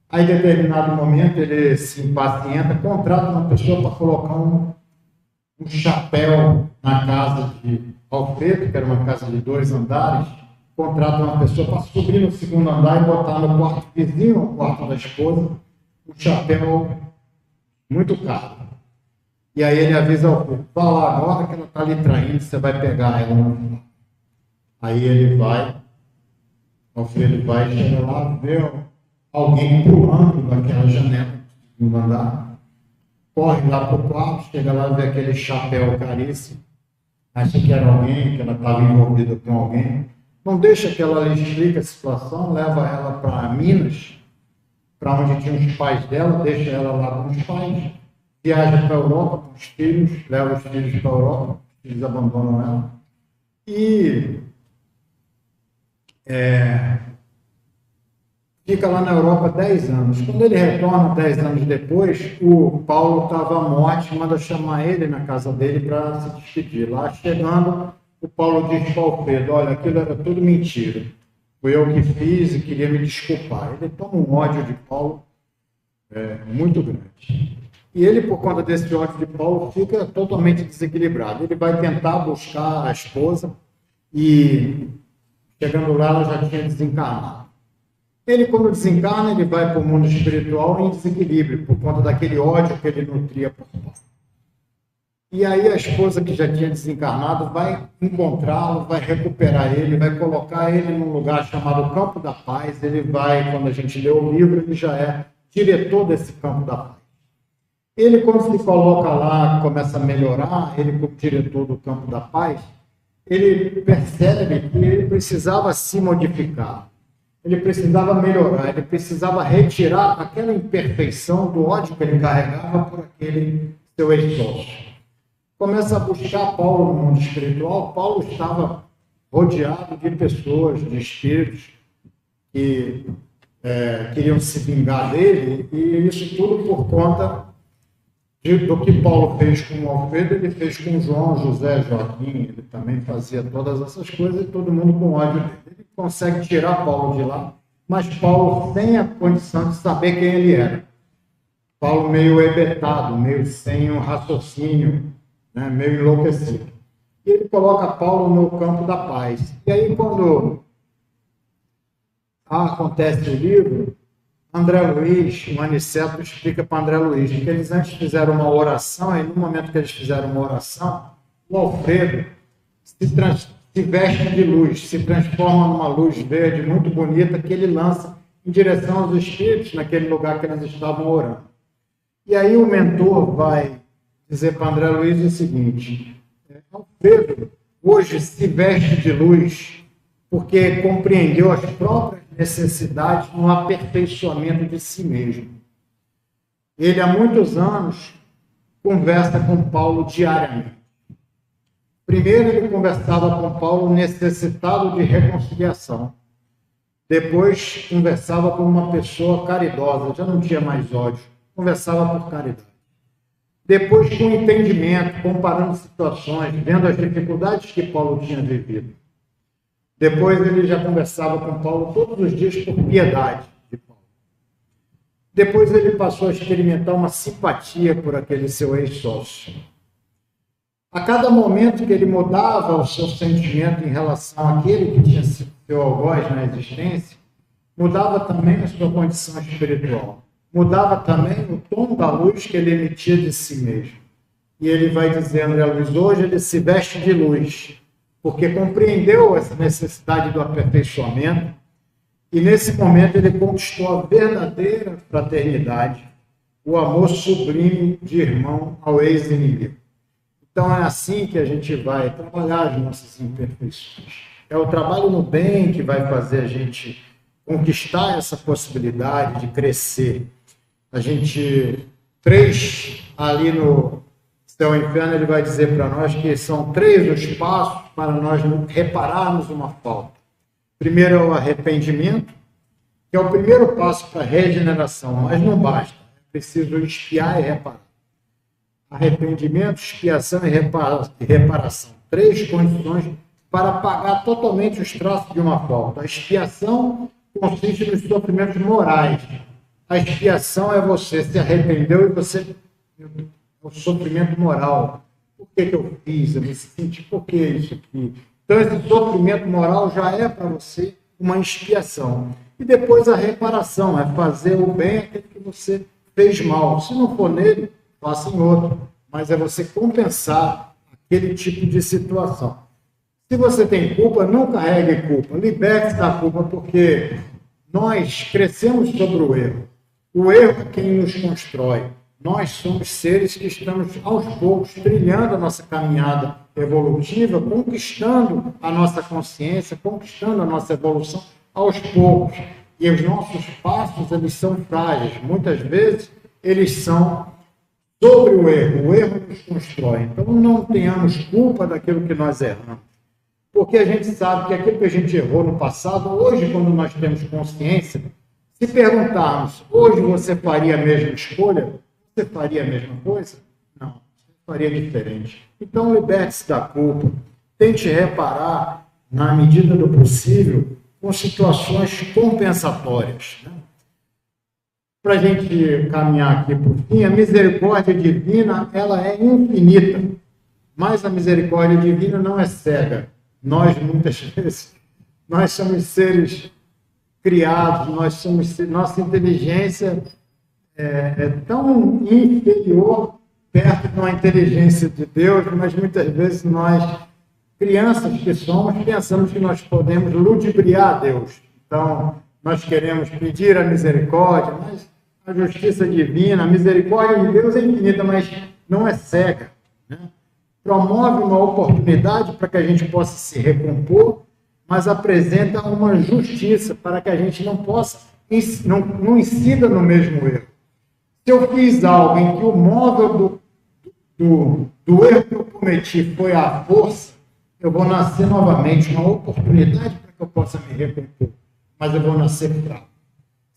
Aí, em determinado momento, ele se impacienta, contrata uma pessoa para colocar um chapéu na casa de Alfredo, que era uma casa de 2 andares, contrata uma pessoa para subir no segundo andar e botar no quarto vizinho, no quarto da esposa, um chapéu muito caro. E aí ele avisa ao filho, vá lá agora que ela está lhe traindo, você vai pegar ela no final. Aí ele vai, o filho vai, chega lá, vê alguém pulando daquela janela do segundo andar, corre lá para o quarto, chega lá, vê aquele chapéu caríssimo, acha que era alguém, que ela estava envolvida com alguém, não deixa que ela lhe explique a situação, leva ela para Minas, para onde tinham os pais dela, deixa ela lá com os pais, viaja para a Europa com os filhos, leva os filhos para a Europa, os filhos abandonam ela, e fica lá na Europa 10 anos. Quando ele retorna 10 anos depois, o Paulo estava à morte, manda chamar ele na casa dele para se despedir. Lá chegando, o Paulo diz para o Alfredo, olha, aquilo era tudo mentira. Foi eu que fiz e queria me desculpar. Ele toma um ódio de Paulo muito grande. E ele, por conta desse ódio de Paulo, fica totalmente desequilibrado. Ele vai tentar buscar a esposa e, chegando lá, ela já tinha desencarnado. Ele, quando desencarna, ele vai para o mundo espiritual em desequilíbrio, por conta daquele ódio que ele nutria por Paulo. E aí a esposa que já tinha desencarnado vai encontrá-lo, vai recuperar ele, vai colocar ele num lugar chamado Campo da Paz. Ele vai, quando a gente lê o livro, ele já é diretor desse Campo da Paz. Ele, quando se coloca lá, começa a melhorar, ele como diretor do Campo da Paz, ele percebe que ele precisava se modificar, ele precisava melhorar, ele precisava retirar aquela imperfeição do ódio que ele carregava por aquele seu ex-sócio. Começa a buscar Paulo no mundo espiritual. Paulo estava rodeado de pessoas, de espíritos que queriam se vingar dele, e isso tudo por conta do que Paulo fez com o Alfredo, ele fez com João, José, Joaquim, ele também fazia todas essas coisas, e todo mundo com ódio dele. Ele consegue tirar Paulo de lá, mas Paulo sem a condição de saber quem ele era. Paulo meio hebetado, meio sem um raciocínio, né, meio enlouquecido. E ele coloca Paulo no Campo da Paz. E aí, quando acontece o livro, André Luiz, o Aniceto, explica para André Luiz que eles antes fizeram uma oração, e no momento que eles fizeram uma oração, o Alfredo se veste de luz, se transforma numa luz verde muito bonita que ele lança em direção aos espíritos naquele lugar que eles estavam orando. E aí o mentor vai dizer para André Luiz o seguinte: Alfredo hoje se veste de luz porque compreendeu as próprias necessidades no aperfeiçoamento de si mesmo. Ele há muitos anos conversa com Paulo diariamente. Primeiro ele conversava com Paulo necessitado de reconciliação. Depois conversava com uma pessoa caridosa, já não tinha mais ódio, conversava por caridade. Depois com entendimento, comparando situações, vendo as dificuldades que Paulo tinha vivido. Depois ele já conversava com Paulo todos os dias por piedade de Paulo. Depois ele passou a experimentar uma simpatia por aquele seu ex-sócio. A cada momento que ele mudava o seu sentimento em relação àquele que tinha sido seu algoz na existência, mudava também a sua condição espiritual. Mudava também o tom da luz que ele emitia de si mesmo. E ele vai dizendo, André Luiz, hoje ele se veste de luz, porque compreendeu essa necessidade do aperfeiçoamento, e nesse momento ele conquistou a verdadeira fraternidade, o amor sublime de irmão ao ex-inimigo. Então é assim que a gente vai trabalhar as nossas imperfeições. É o trabalho no bem que vai fazer a gente conquistar essa possibilidade de crescer. A gente, ali no Céu e Inferno, ele vai dizer para nós que são 3 os passos para nós repararmos uma falta. Primeiro é o arrependimento, que é o primeiro passo para a regeneração, mas não basta. É preciso expiar e reparar. Arrependimento, expiação e reparação. 3 condições para apagar totalmente os traços de uma falta. A expiação consiste nos sofrimentos morais. A expiação é você se arrependeu e você... o sofrimento moral. Por que eu fiz? Eu me senti, por que isso aqui? Então, esse sofrimento moral já é para você uma expiação. E depois a reparação, é fazer o bem àquele que você fez mal. Se não for nele, faça em outro. Mas é você compensar aquele tipo de situação. Se você tem culpa, não carregue culpa. Liberte-se da culpa, porque nós crescemos sobre o erro. O erro é quem nos constrói. Nós somos seres que estamos, aos poucos, trilhando a nossa caminhada evolutiva, conquistando a nossa consciência, conquistando a nossa evolução aos poucos. E os nossos passos, eles são frágeis. Muitas vezes, eles são sobre o erro nos constrói. Então, não tenhamos culpa daquilo que nós erramos. Porque a gente sabe que aquilo que a gente errou no passado, hoje, quando nós temos consciência, se perguntarmos, hoje você faria a mesma escolha? Você faria a mesma coisa? Não, você faria diferente. Então, liberte-se da culpa. Tente reparar, na medida do possível, com situações compensatórias. Né? Para a gente caminhar aqui por fim, a misericórdia divina, ela é infinita, mas a misericórdia divina não é cega. Nós, muitas vezes, nós somos seres criados, nossa inteligência é tão inferior perto de uma inteligência de Deus, mas muitas vezes nós, crianças que somos, pensamos que nós podemos ludibriar Deus. Então, nós queremos pedir a misericórdia, mas a justiça divina, a misericórdia de Deus é infinita, mas não é cega. Né? Promove uma oportunidade para que a gente possa se recompor, mas apresenta uma justiça para que a gente não possa, não incida no mesmo erro. Se eu fiz algo em que o móvel do erro que eu cometi foi a força, eu vou nascer novamente, uma oportunidade para que eu possa me recompor, mas eu vou nascer fraco.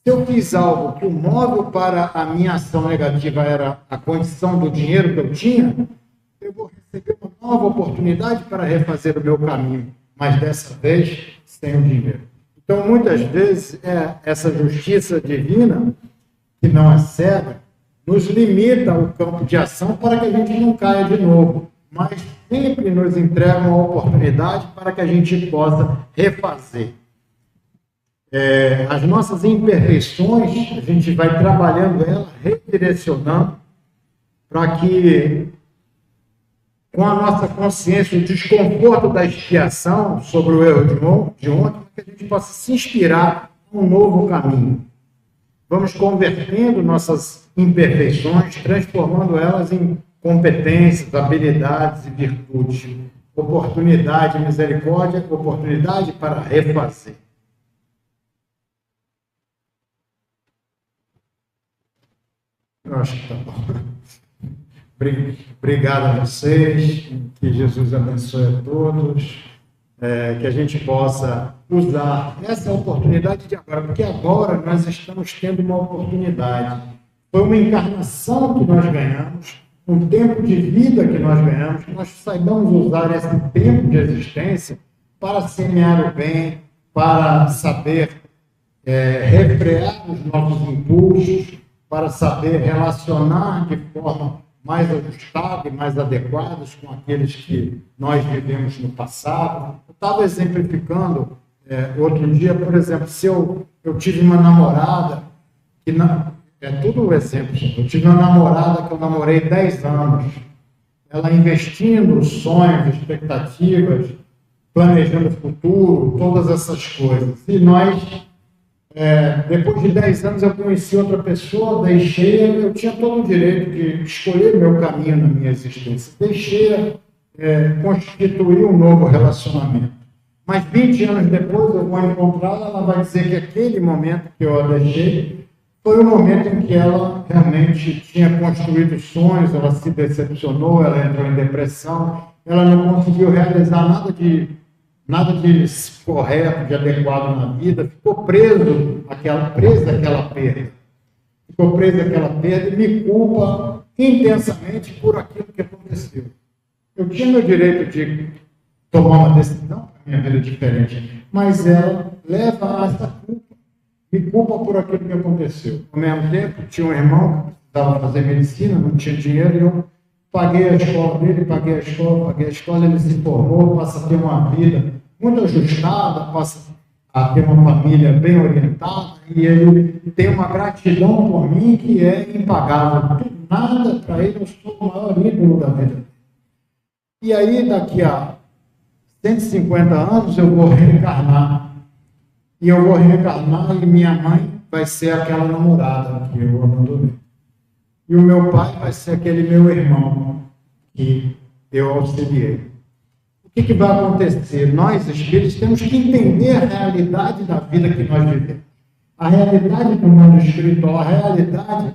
Se eu fiz algo que o móvel para a minha ação negativa era a condição do dinheiro que eu tinha, eu vou receber uma nova oportunidade para refazer o meu caminho, mas dessa vez sem o dinheiro. Então, muitas vezes, essa justiça divina, que não é cega, nos limita o campo de ação para que a gente não caia de novo, mas sempre nos entrega uma oportunidade para que a gente possa refazer. As nossas imperfeições, a gente vai trabalhando elas, redirecionando, para que, com a nossa consciência, o desconforto da expiação sobre o erro de ontem, para que a gente possa se inspirar num novo caminho. Vamos convertendo nossas imperfeições, transformando elas em competências, habilidades e virtudes. Oportunidade, misericórdia, oportunidade para refazer. Eu acho que está bom. Obrigado a vocês, que Jesus abençoe a todos, que a gente possa usar essa oportunidade de agora, porque agora nós estamos tendo uma oportunidade. Foi uma encarnação que nós ganhamos, um tempo de vida que nós ganhamos, que nós saibamos usar esse tempo de existência para semear o bem, para saber refrear os nossos impulsos, para saber relacionar de forma mais ajustada e mais adequada com aqueles que nós vivemos no passado. Eu estava exemplificando outro dia, por exemplo, se eu tive uma namorada, que não, tudo um exemplo, eu tive uma namorada que eu namorei 10 anos, ela investindo sonhos, expectativas, planejando o futuro, todas essas coisas. E nós, depois de 10 anos, eu conheci outra pessoa, deixei, eu tinha todo o direito de escolher meu caminho na minha existência. Deixei constituir um novo relacionamento. Mas 20 anos depois, eu vou encontrá-la, ela vai dizer que aquele momento que eu a deixei foi o momento em que ela realmente tinha construído sonhos, ela se decepcionou, ela entrou em depressão, ela não conseguiu realizar nada de correto, de adequado na vida, ficou presa àquela perda. Ficou presa àquela perda e me culpa intensamente por aquilo que aconteceu. Eu tinha meu direito de tomar uma decisão para minha vida diferente, mas ela leva a essa culpa. Me culpa por aquilo que aconteceu. Ao mesmo tempo, tinha um irmão que precisava fazer medicina, não tinha dinheiro, e eu paguei a escola dele, paguei a escola, ele se formou, passa a ter uma vida muito ajustada, passa a ter uma família bem orientada, e ele tem uma gratidão por mim que é impagável. Nada para ele, eu sou o maior ídolo da vida. E aí, daqui a 150 anos, eu vou reencarnar. E eu vou reencarnar e minha mãe vai ser aquela namorada que eu abandonei. E o meu pai vai ser aquele meu irmão que eu auxiliei. O que vai acontecer? Nós, espíritos, temos que entender a realidade da vida que nós vivemos. A realidade do mundo espiritual, a realidade,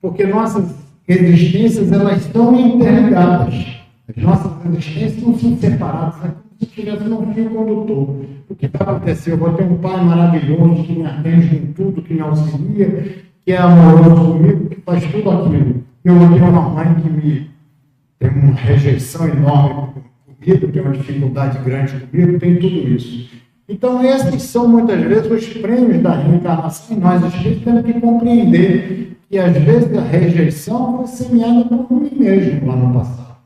porque nossas existências, elas estão interligadas. As nossas existências não são separadas, é como se tivesse um fio condutor. O que vai acontecer? Eu vou ter um pai maravilhoso que me atende em tudo, que me auxilia, que é amoroso comigo, que faz tudo aquilo. Eu vou ter uma mãe que me tem uma rejeição enorme comigo, tem uma dificuldade grande comigo, tem tudo isso. Então, esses são muitas vezes os prêmios da reencarnação, e nós, espíritos, temos que compreender que às vezes a rejeição foi semeada por mim mesmo lá no passado.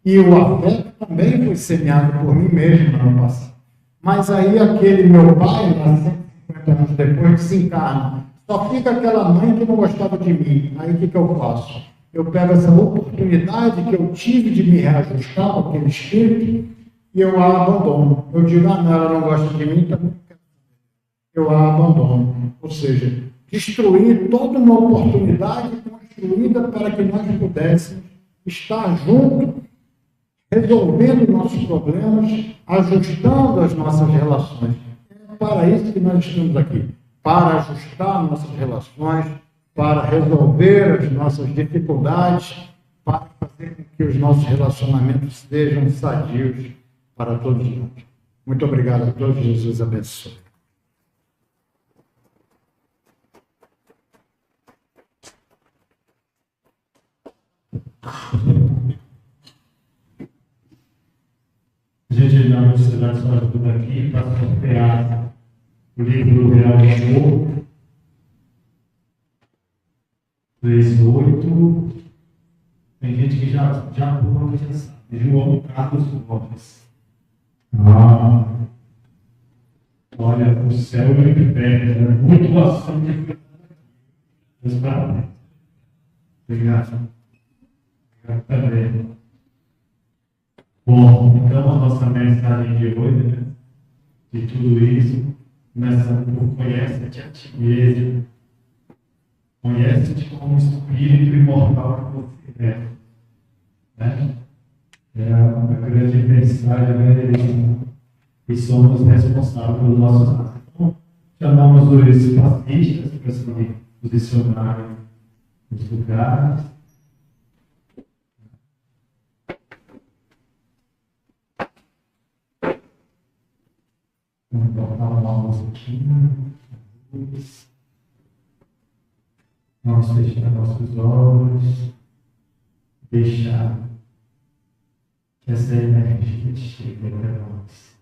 E o afeto também foi semeado por mim mesmo no ano passado. Mas aí aquele meu pai, lá 150 anos depois, desencarna. Só fica aquela mãe que não gostava de mim. Aí o que eu faço? Eu pego essa oportunidade que eu tive de me reajustar com aquele espírito e eu a abandono. Eu digo, não, ela não gosta de mim, também eu a abandono. Ou seja, destruir toda uma oportunidade construída para que nós pudéssemos estar juntos, resolvendo nossos problemas, ajustando as nossas relações. É para isso que nós estamos aqui, para ajustar nossas relações, para resolver as nossas dificuldades, para fazer com que os nossos relacionamentos sejam sadios para todos nós. Muito obrigado a todos, Jesus abençoe. Gente, nós precisamos só tudo aqui para sortear o livro Real de Amor, 38. Tem gente que já pulou, já sabe. João Carlos Gomes. Olha, o céu e o inferno, muito assunto. Obrigado. Obrigado também. Bom, então a nossa mensagem de hoje, né, de tudo isso, começando por conhece-te a ti mesmo, conhece-te como espírito imortal que você é. Né? É a grande mensagem, né, e somos responsáveis pelos nossos atos. Então, chamamos os fascistas para se posicionarem nos lugares. Vamos botar uma musiquinha. Vamos fechar nossos olhos. Deixar que essa energia chegue até nós.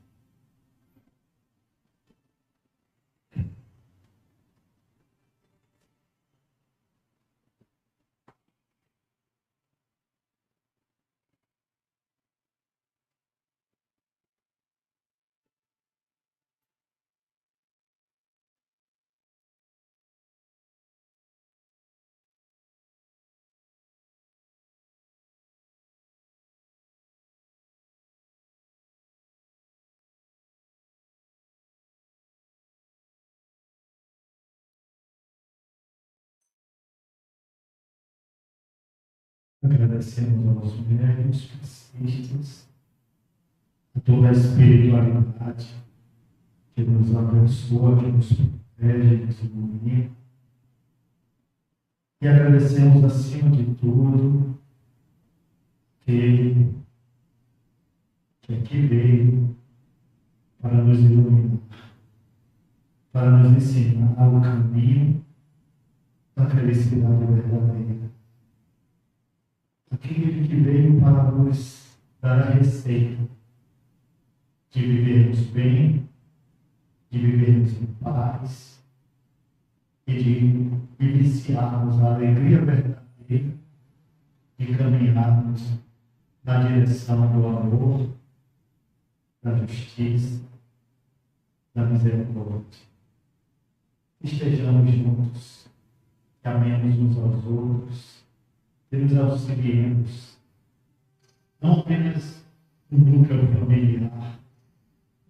Agradecemos aos médiuns, passistas, a toda a espiritualidade que nos abençoa, que nos protege, nos ilumina. E agradecemos, acima de tudo, que aqui veio para nos iluminar, para nos ensinar o caminho da felicidade verdadeira. Aquele que veio para nos dar a receita de vivermos bem, de vivermos em paz e de iniciarmos a alegria verdadeira de e caminharmos na direção do amor, da justiça, da misericórdia. Estejamos juntos, que amemos uns aos outros, e nos auxiliemos, não apenas no núcleo familiar,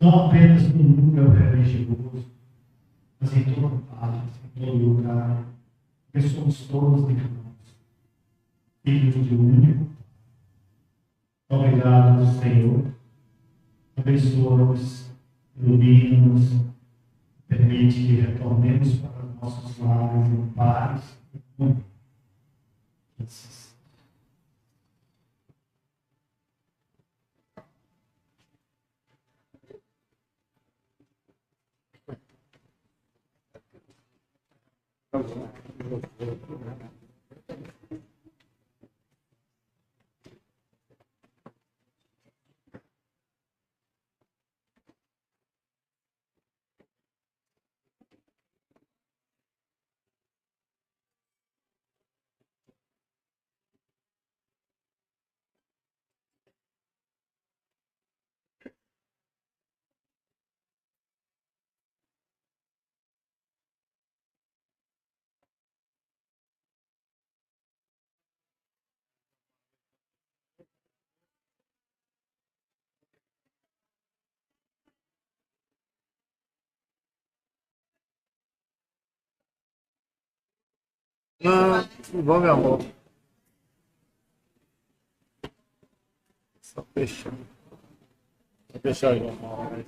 não apenas no núcleo religioso, mas em toda parte, em todo lugar, porque somos todos irmãos, filhos de um único Pai. Obrigado, Senhor. Abençoa-nos, ilumina-nos, permite que retornemos para os nossos lares em paz e comunhão. Não, tudo bom, meu amor. Só fechando. Vou fechar aí, meu amor.